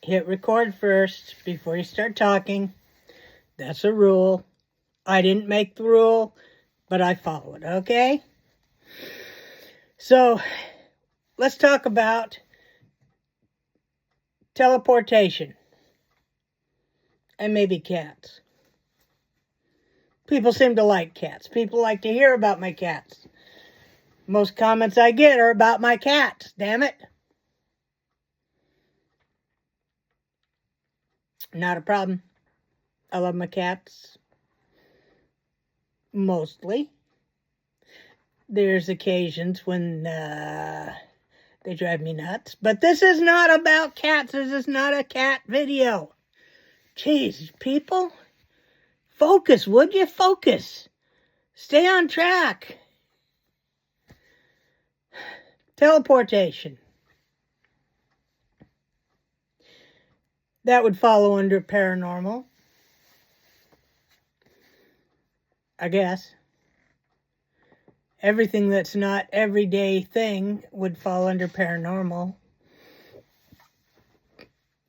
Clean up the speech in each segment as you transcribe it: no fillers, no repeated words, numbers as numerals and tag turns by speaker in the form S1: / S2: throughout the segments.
S1: hit record first before you start talking. That's a rule. I didn't make the rule, but I follow it, okay? So, let's talk about teleportation and maybe cats. People seem to like cats. People like to hear about my cats. Most comments I get are about my cats, damn it. Not a problem. I love my cats. Mostly. There's occasions when they drive me nuts. But this is not about cats. This is not a cat video. Jeez, people. Focus, would you? Focus. Stay on track. Teleportation. That would follow under paranormal, I guess. Everything that's not everyday thing would fall under paranormal,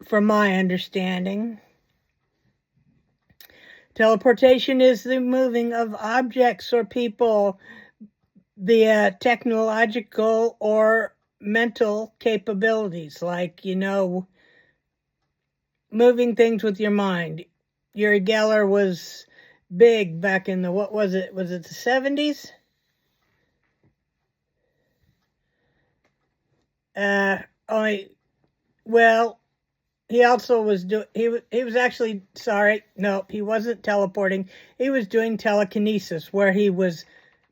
S1: from my understanding. Teleportation is the moving of objects or people via technological or mental capabilities, like, moving things with your mind. Uri Geller was big back in the, what was it? Was it the 70s? He also was he was actually, he wasn't teleporting. He was doing telekinesis, where he was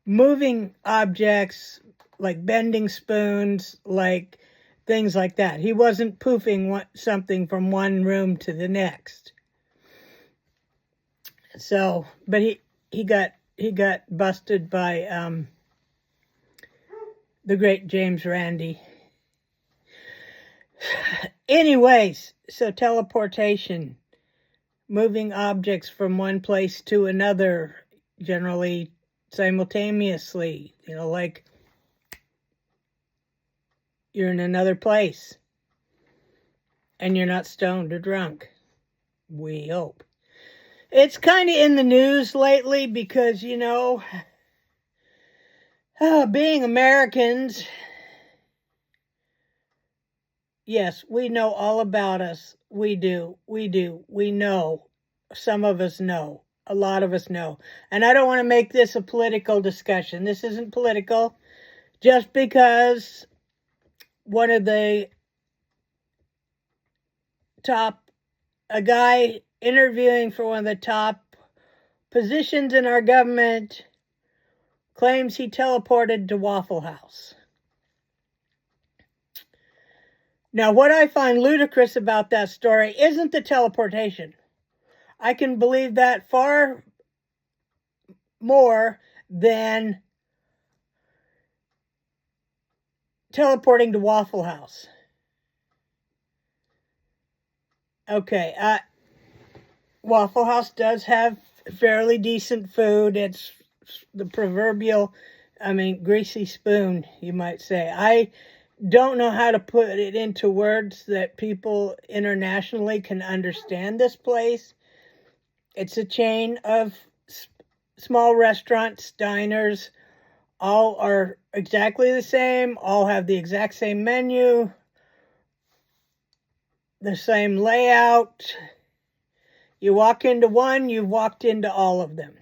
S1: moving objects, like bending spoons, like things like that. He wasn't poofing something from one room to the next. So, but he got busted by the great James Randi. Anyways, so teleportation, moving objects from one place to another, generally simultaneously, like you're in another place and you're not stoned or drunk. We hope. It's kind of in the news lately because, being Americans, yes, we know all about us. We do. We know. Some of us know. A lot of us know. And I don't want to make this a political discussion. This isn't political. Just because one of the a guy interviewing for one of the top positions in our government claims he teleported to Waffle House. Now, what I find ludicrous about that story isn't the teleportation. I can believe that far more than teleporting to Waffle House. Okay, Waffle House does have fairly decent food. It's the proverbial, greasy spoon, you might say. I don't know how to put it into words that people internationally can understand this place. It's a chain of small restaurants, diners. All are exactly the same. All have the exact same menu, the same layout. You walk into one, you've walked into all of them.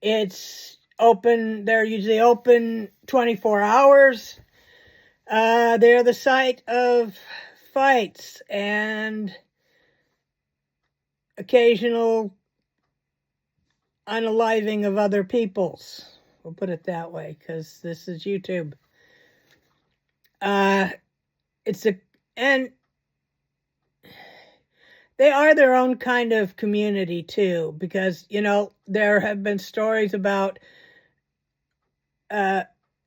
S1: It's open, they're usually open 24 hours. They're the site of fights and occasional unaliving of other peoples. We'll put it that way, because this is YouTube. And they are their own kind of community too, because, there have been stories about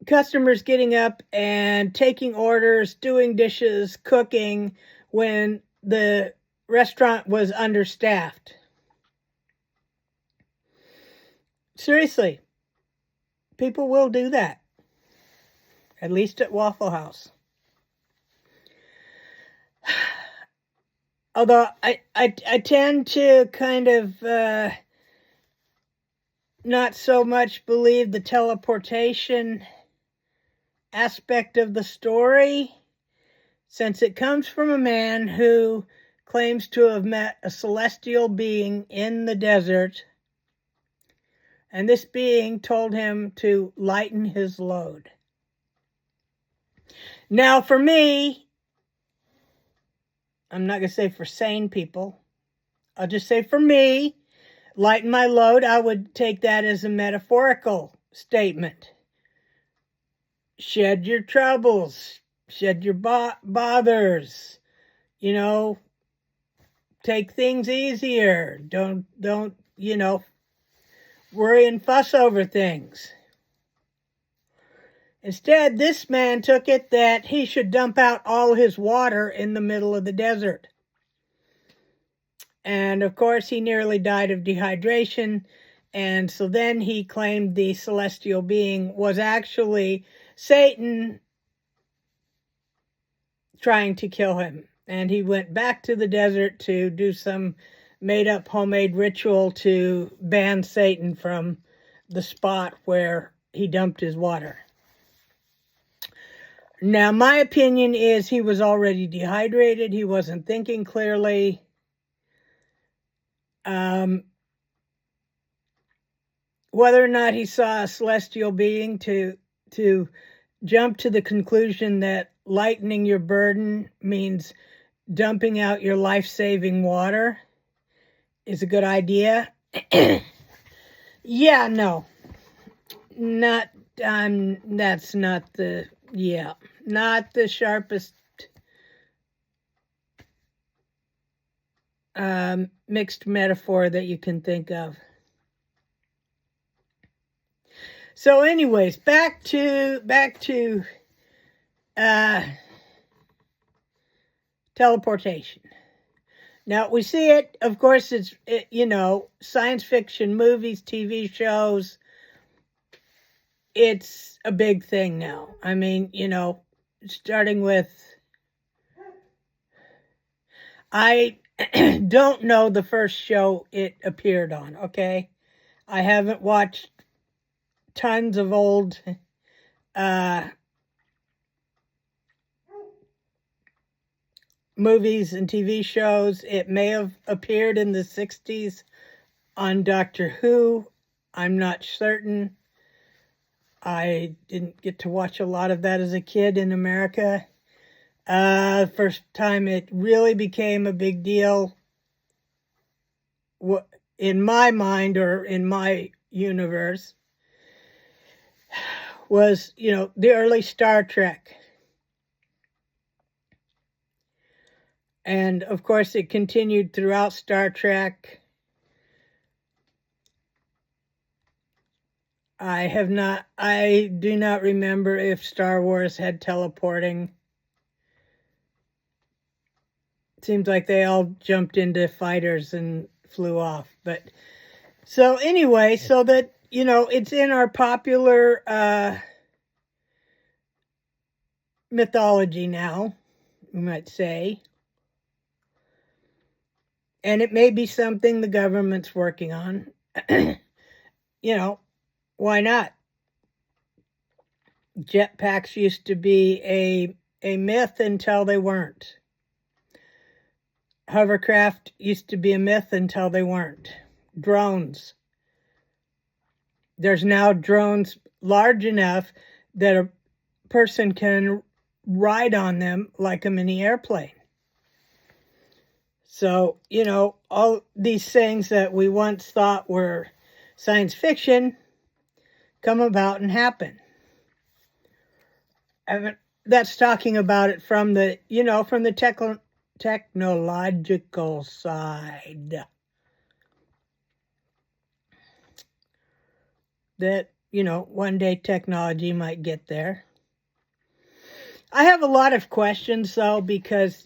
S1: customers getting up and taking orders, doing dishes, cooking when the restaurant was understaffed. Seriously, people will do that, at least at Waffle House. Although I tend to kind of not so much believe the teleportation aspect of the story, since it comes from a man who claims to have met a celestial being in the desert, and this being told him to lighten his load. Now, for me, I'm not going to say for sane people, I'll just say for me, lighten my load, I would take that as a metaphorical statement. Shed your troubles, shed your bothers, take things easier. Don't, worry and fuss over things. Instead, this man took it that he should dump out all his water in the middle of the desert. And of course, he nearly died of dehydration. And so then he claimed the celestial being was actually Satan trying to kill him. And he went back to the desert to do some made-up homemade ritual to ban Satan from the spot where he dumped his water. Now, my opinion is he was already dehydrated. He wasn't thinking clearly. Whether or not he saw a celestial being, to jump to the conclusion that lightening your burden means dumping out your life-saving water is a good idea. Yeah, no. That's not the sharpest mixed metaphor that you can think of. So anyways, back to teleportation. Now, we see it, of course, it's science fiction movies, TV shows. It's a big thing now. I mean, starting with, I don't know the first show it appeared on, okay? I haven't watched tons of old movies and TV shows. It may have appeared in the 60s on Doctor Who. I'm not certain. I didn't get to watch a lot of that as a kid in America. First time it really became a big deal in my mind, or in my universe, was, the early Star Trek. And of course it continued throughout Star Trek. I do not remember if Star Wars had teleporting. Seems like they all jumped into fighters and flew off. But so anyway, so that, it's in our popular mythology now, you might say. And it may be something the government's working on. Why not? Jetpacks used to be a myth until they weren't. Hovercraft used to be a myth until they weren't. Drones. There's now drones large enough that a person can ride on them like a mini airplane. So, all these things that we once thought were science fiction come about and happen. That's talking about it from the, from the technological side. That, one day technology might get there. I have a lot of questions, though, because,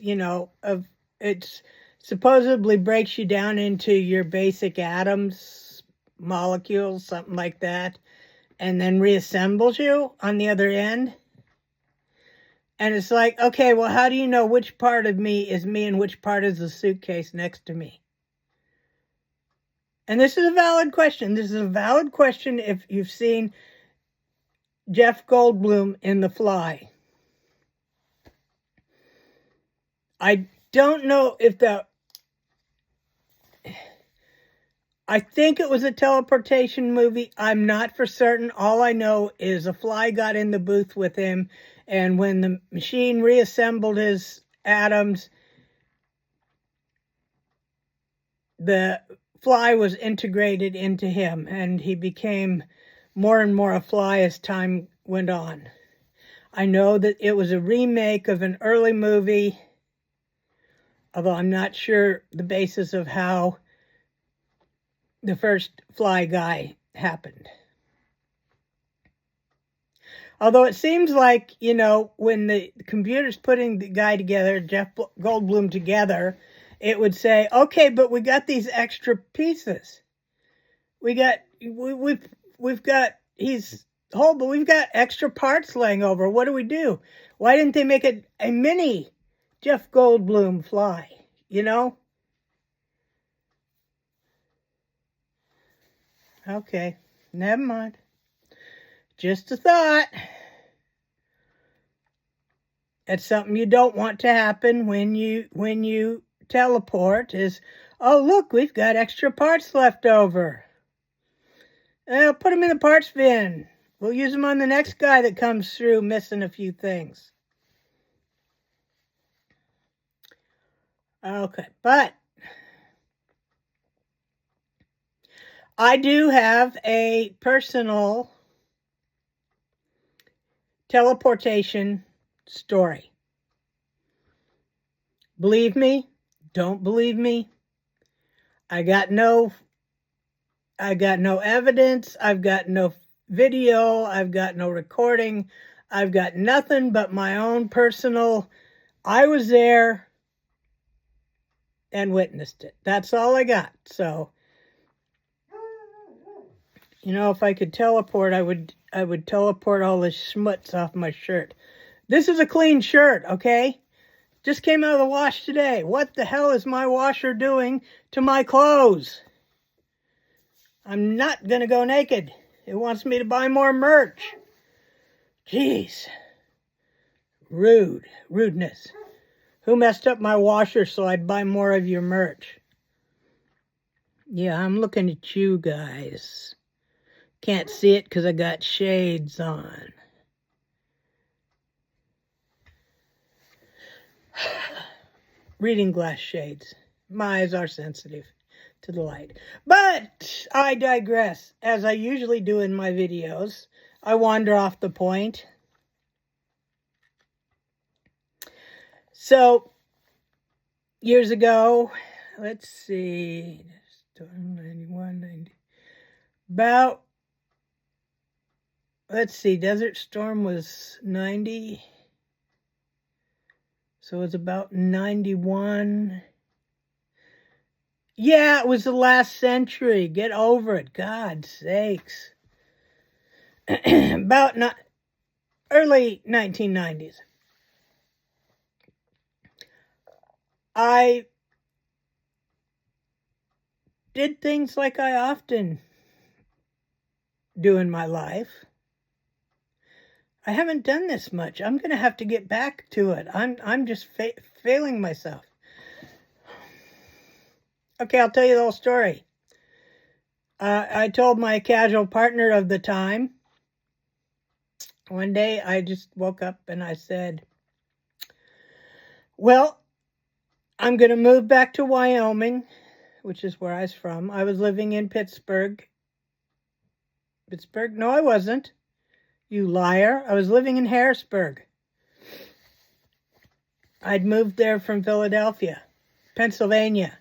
S1: it's supposedly breaks you down into your basic atoms, molecules, something like that, and then reassembles you on the other end. And it's like, okay, well, how do you know which part of me is me and which part is the suitcase next to me? And this is a valid question. This is a valid question if you've seen Jeff Goldblum in The Fly. I don't know if I think it was a teleportation movie. I'm not for certain. All I know is a fly got in the booth with him, and when the machine reassembled his atoms, the fly was integrated into him, and he became more and more a fly as time went on. I know that it was a remake of an early movie, although I'm not sure the basis of how the first Fly guy happened. Although it seems like, when the computer's putting the guy together, Jeff Goldblum together, it would say, okay, but we got these extra pieces. We've got he's whole, but we've got extra parts laying over. What do we do? Why didn't they make a mini Jeff Goldblum fly? Okay, never mind. Just a thought. It's something you don't want to happen when you teleport is, oh, look, we've got extra parts left over. Put them in the parts bin. We'll use them on the next guy that comes through missing a few things. Okay, but I do have a personal teleportation story. Believe me, don't believe me. I got no evidence. I've got no video. I've got no recording. I've got nothing but my own personal, I was there and witnessed it. That's all I got. So, if I could teleport, I would teleport all this schmutz off my shirt. This is a clean shirt, okay? Just came out of the wash today. What the hell is my washer doing to my clothes? I'm not going to go naked. It wants me to buy more merch. Jeez. Rudeness. Who messed up my washer so I'd buy more of your merch? Yeah, I'm looking at you guys. Can't see it because I got shades on. Reading glass shades. My eyes are sensitive to the light. But I digress. As I usually do in my videos, I wander off the point. So, years ago, let's see, Storm 91, 90, Desert Storm was 90, so it's about 91. Yeah, it was the last century. Get over it, God's sakes. About early 1990s. I did things like I often do in my life. I haven't done this much. I'm going to have to get back to it. I'm just failing myself. Okay, I'll tell you the whole story. I told my casual partner of the time, one day I just woke up and I said, well, I'm going to move back to Wyoming, which is where I was from. I was living in Pittsburgh. Pittsburgh? No, I wasn't. You liar. I was living in Harrisburg. I'd moved there from Philadelphia, Pennsylvania.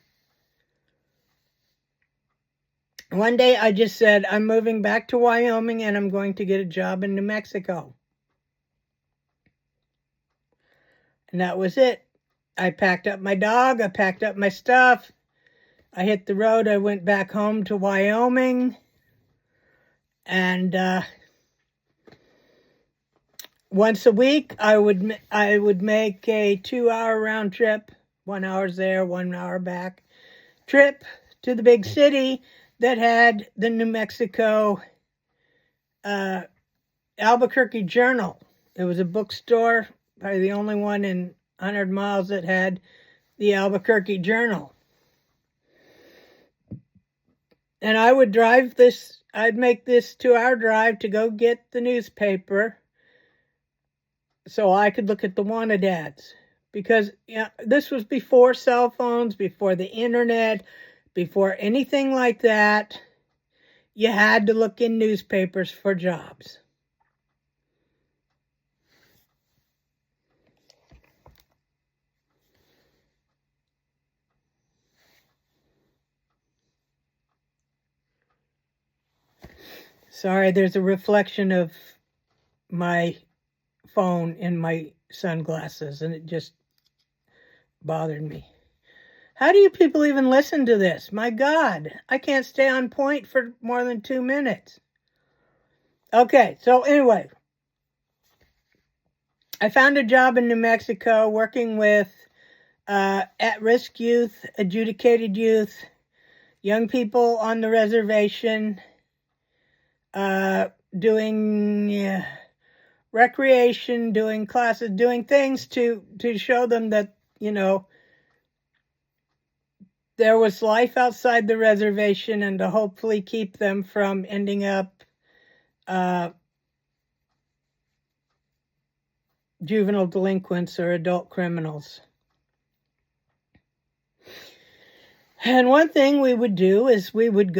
S1: One day I just said, I'm moving back to Wyoming and I'm going to get a job in New Mexico. And that was it. I packed up my dog. I packed up my stuff. I hit the road. I went back home to Wyoming. And once a week, I would make a 2-hour round trip, 1 hour there, 1 hour back, trip to the big city that had the New Mexico Albuquerque Journal. It was a bookstore, probably the only one in 100 miles that had the Albuquerque Journal. And I would I'd make this 2-hour drive to go get the newspaper so I could look at the wanted ads. Because this was before cell phones, before the internet, before anything like that. You had to look in newspapers for jobs. Sorry, there's a reflection of my phone in my sunglasses, and it just bothered me. How do you people even listen to this? My God, I can't stay on point for more than 2 minutes. Okay, so anyway, I found a job in New Mexico working with at-risk youth, adjudicated youth, young people on the reservation, doing recreation, doing classes, doing things to show them that, there was life outside the reservation, and to hopefully keep them from ending up juvenile delinquents or adult criminals. And one thing we would do is we would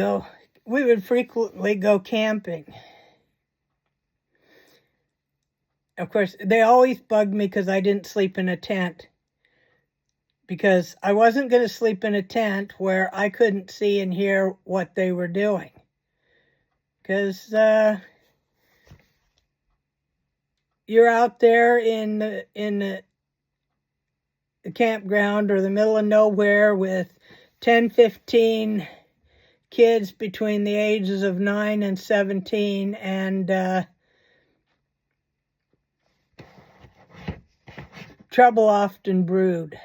S1: frequently go camping. Of course, they always bugged me because I didn't sleep in a tent. Because I wasn't going to sleep in a tent where I couldn't see and hear what they were doing. Because you're out there in the campground or the middle of nowhere with 10, 15 kids between the ages of 9 and 17, and trouble often brewed.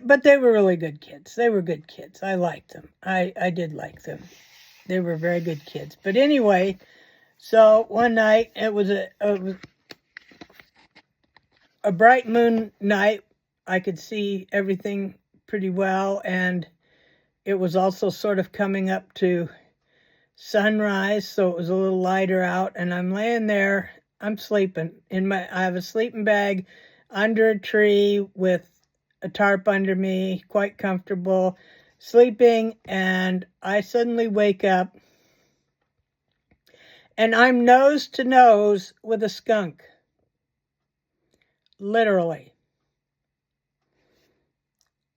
S1: But they were really good kids. They were good kids. I liked them. I did like them. They were very good kids. But anyway, so one night, it was a bright moon night. I could see everything pretty well, and it was also sort of coming up to sunrise, so it was a little lighter out, and I'm laying there. I'm sleeping. I have a sleeping bag under a tree with a tarp under me, quite comfortable, sleeping, and I suddenly wake up, and I'm nose to nose with a skunk. Literally.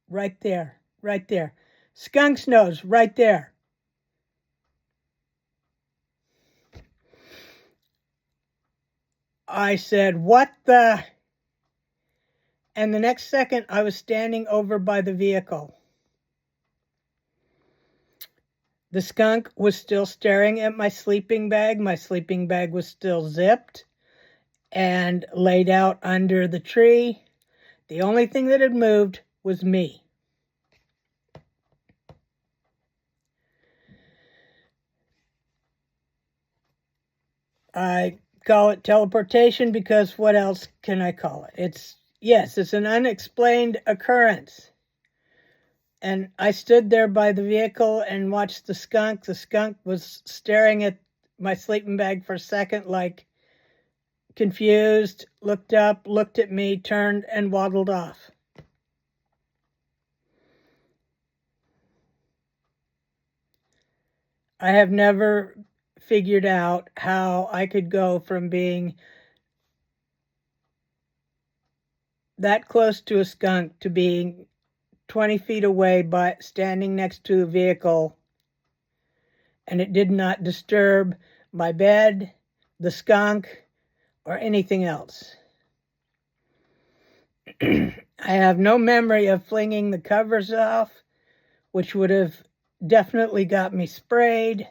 S1: Right there. Skunk's nose, right there. I said, what the? And the next second, I was standing over by the vehicle. The skunk was still staring at my sleeping bag. My sleeping bag was still zipped and laid out under the tree. The only thing that had moved was me. I call it teleportation because what else can I call it? It's an unexplained occurrence. And I stood there by the vehicle and watched the skunk. The skunk was staring at my sleeping bag for a second, like confused, looked up, looked at me, turned, and waddled off. I have never figured out how I could go from being that close to a skunk to being 20 feet away by standing next to a vehicle, and it did not disturb my bed, the skunk, or anything else. I have no memory of flinging the covers off which would have definitely got me sprayed.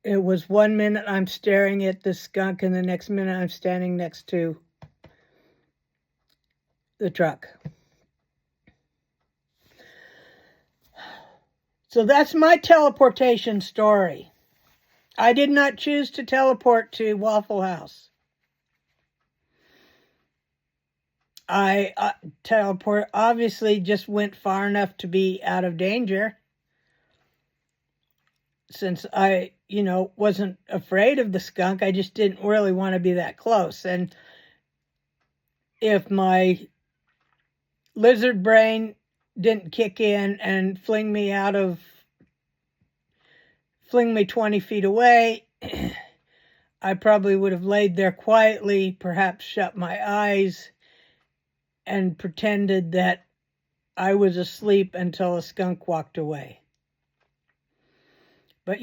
S1: It was 1 minute I'm staring at the skunk, and the next minute I'm standing next to the truck. So that's my teleportation story. I did not choose to teleport to Waffle House. I obviously just went far enough to be out of danger, since I, wasn't afraid of the skunk. I just didn't really want to be that close. And if my lizard brain didn't kick in and fling me 20 feet away, I probably would have laid there quietly, perhaps shut my eyes, and pretended that I was asleep until a skunk walked away. But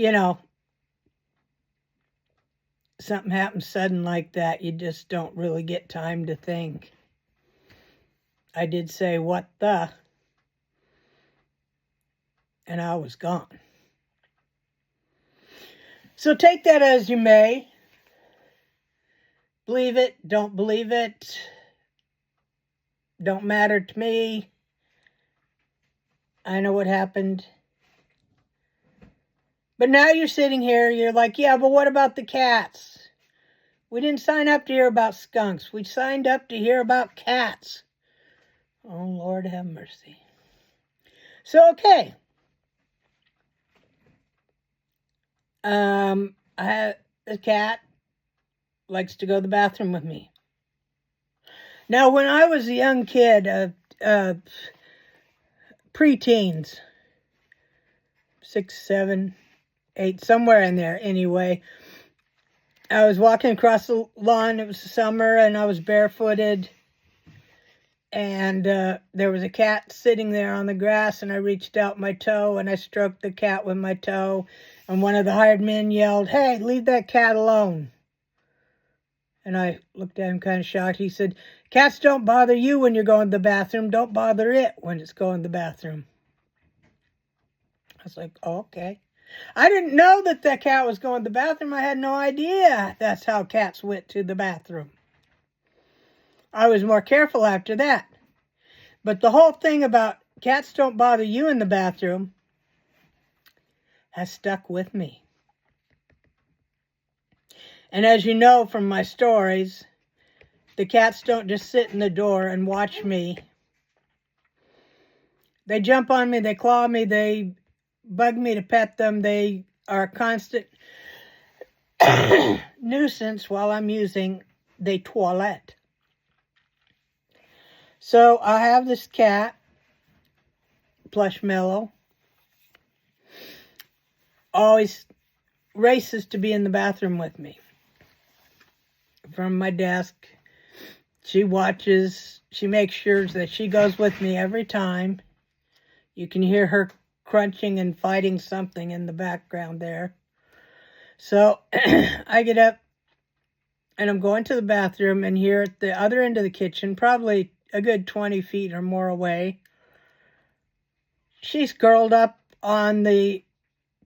S1: something happens sudden like that, you just don't really get time to think. I did say, "What the?" And I was gone. So take that as you may. Believe it, don't believe it. Don't matter to me. I know what happened. But now you're sitting here, you're like, yeah, but what about the cats? We didn't sign up to hear about skunks. We signed up to hear about cats. Oh, Lord have mercy. So, okay. I have a cat, likes to go to the bathroom with me. Now, when I was a young kid, pre-teens, 6, 7, 8, somewhere in there anyway, I was walking across the lawn. It was summer, and I was barefooted. And there was a cat sitting there on the grass, and I reached out my toe, and I stroked the cat with my toe. And one of the hired men yelled, "Hey, leave that cat alone." And I looked at him kind of shocked. He said, "Cats don't bother you when you're going to the bathroom. Don't bother it when it's going to the bathroom." I was like, oh, okay. I didn't know that the cat was going to the bathroom. I had no idea that's how cats went to the bathroom. I was more careful after that. But the whole thing about cats don't bother you in the bathroom has stuck with me. And as you know from my stories, the cats don't just sit in the door and watch me. They jump on me, they claw me, they bug me to pet them. They are a constant nuisance while I'm using the toilet. So I have this cat, Plushmallow, always races to be in the bathroom with me. From my desk, she watches, she makes sure that she goes with me every time. You can hear her crunching and fighting something in the background there. So I get up and I'm going to the bathroom, and here at the other end of the kitchen, probably a good 20 feet or more away, she's curled up on the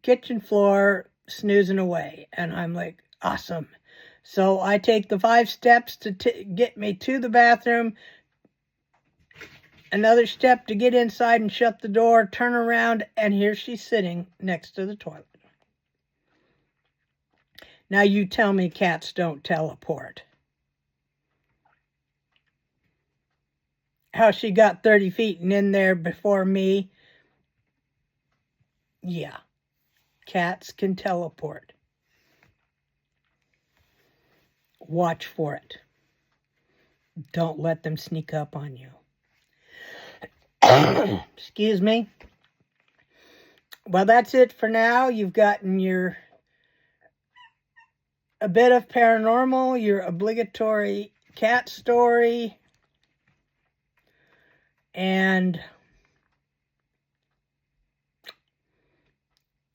S1: kitchen floor snoozing away. And I'm like, awesome. So I take the 5 steps to get me to the bathroom, another step to get inside and shut the door, turn around, and here she's sitting next to the toilet. Now you tell me cats don't teleport. How she got 30 feet and in there before me? Yeah, cats can teleport. Watch for it. Don't let them sneak up on you. Excuse me. Well, that's it for now. You've gotten a bit of paranormal, your obligatory cat story, and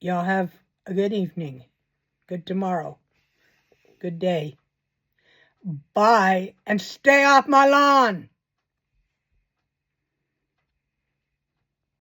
S1: y'all have a good evening, good tomorrow, good day. Bye, and stay off my lawn.